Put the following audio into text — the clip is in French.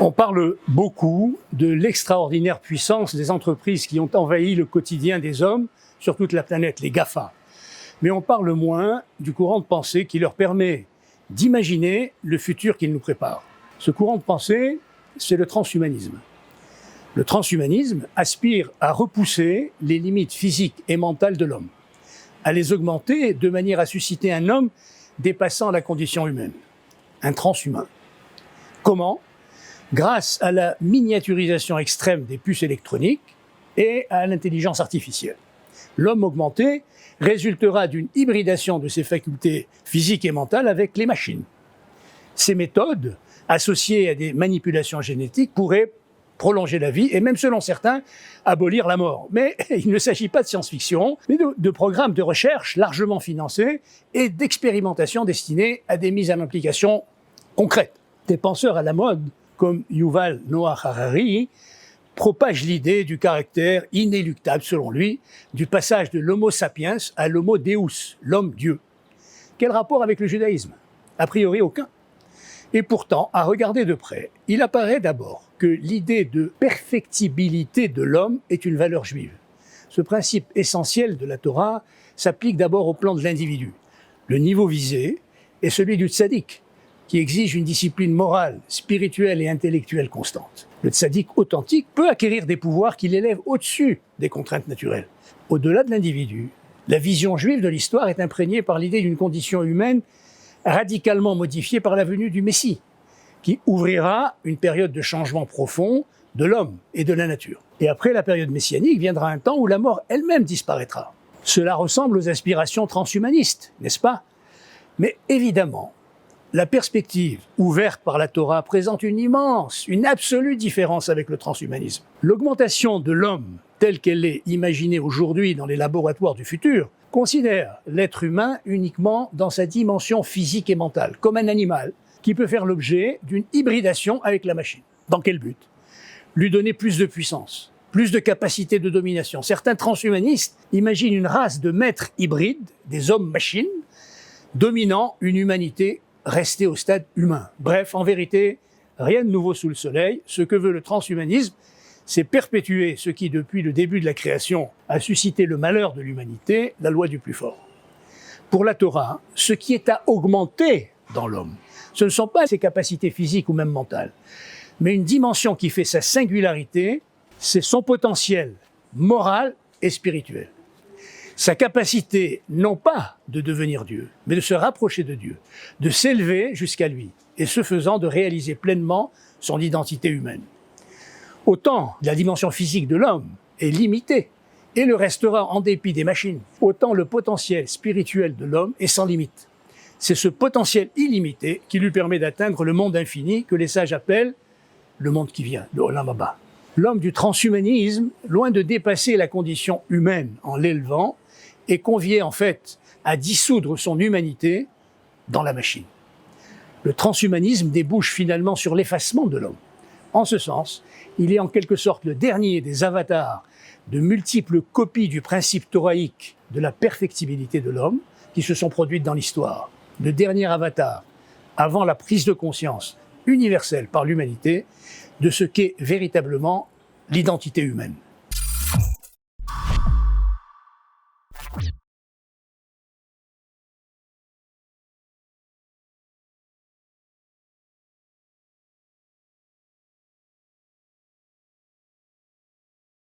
On parle beaucoup de l'extraordinaire puissance des entreprises qui ont envahi le quotidien des hommes sur toute la planète, les GAFA. Mais on parle moins du courant de pensée qui leur permet d'imaginer le futur qu'ils nous préparent. Ce courant de pensée, c'est le transhumanisme. Le transhumanisme aspire à repousser les limites physiques et mentales de l'homme, à les augmenter de manière à susciter un homme dépassant la condition humaine, un transhumain. Comment ? Grâce à la miniaturisation extrême des puces électroniques et à l'intelligence artificielle. L'homme augmenté résultera d'une hybridation de ses facultés physiques et mentales avec les machines. Ces méthodes, associées à des manipulations génétiques, pourraient prolonger la vie et même, selon certains, abolir la mort. Mais il ne s'agit pas de science-fiction, mais de programmes de recherche largement financés et d'expérimentations destinées à des mises en application concrètes. Des penseurs à la mode, comme Yuval Noah Harari, propage l'idée du caractère inéluctable, selon lui, du passage de l'homo sapiens à l'homo deus, l'homme-dieu. Quel rapport avec le judaïsme ? A priori, aucun. Et pourtant, à regarder de près, il apparaît d'abord que l'idée de perfectibilité de l'homme est une valeur juive. Ce principe essentiel de la Torah s'applique d'abord au plan de l'individu. Le niveau visé est celui du tzaddik, qui exige une discipline morale, spirituelle et intellectuelle constante. Le tzaddik authentique peut acquérir des pouvoirs qui l'élèvent au-dessus des contraintes naturelles. Au-delà de l'individu, la vision juive de l'histoire est imprégnée par l'idée d'une condition humaine radicalement modifiée par la venue du Messie, qui ouvrira une période de changement profond de l'homme et de la nature. Et après la période messianique viendra un temps où la mort elle-même disparaîtra. Cela ressemble aux aspirations transhumanistes, n'est-ce pas ? Mais évidemment, la perspective ouverte par la Torah présente une immense, une absolue différence avec le transhumanisme. L'augmentation de l'homme telle qu'elle est imaginée aujourd'hui dans les laboratoires du futur considère l'être humain uniquement dans sa dimension physique et mentale, comme un animal qui peut faire l'objet d'une hybridation avec la machine. Dans quel but ? Lui donner plus de puissance, plus de capacité de domination. Certains transhumanistes imaginent une race de maîtres hybrides, des hommes-machines, dominant une humanité restée au stade humain. Bref, en vérité, rien de nouveau sous le soleil. Ce que veut le transhumanisme, c'est perpétuer ce qui, depuis le début de la création, a suscité le malheur de l'humanité, la loi du plus fort. Pour la Torah, ce qui est à augmenter dans l'homme, ce ne sont pas ses capacités physiques ou même mentales, mais une dimension qui fait sa singularité, c'est son potentiel moral et spirituel. Sa capacité, non pas de devenir Dieu, mais de se rapprocher de Dieu, de s'élever jusqu'à lui, et ce faisant de réaliser pleinement son identité humaine. Autant la dimension physique de l'homme est limitée et le restera en dépit des machines, autant le potentiel spirituel de l'homme est sans limite. C'est ce potentiel illimité qui lui permet d'atteindre le monde infini que les sages appellent le monde qui vient, le Olam Haba. L'homme du transhumanisme, loin de dépasser la condition humaine en l'élevant, est convié en fait à dissoudre son humanité dans la machine. Le transhumanisme débouche finalement sur l'effacement de l'homme. En ce sens, il est en quelque sorte le dernier des avatars de multiples copies du principe thoraïque de la perfectibilité de l'homme qui se sont produites dans l'histoire. Le dernier avatar avant la prise de conscience universelle par l'humanité de ce qu'est véritablement l'identité humaine.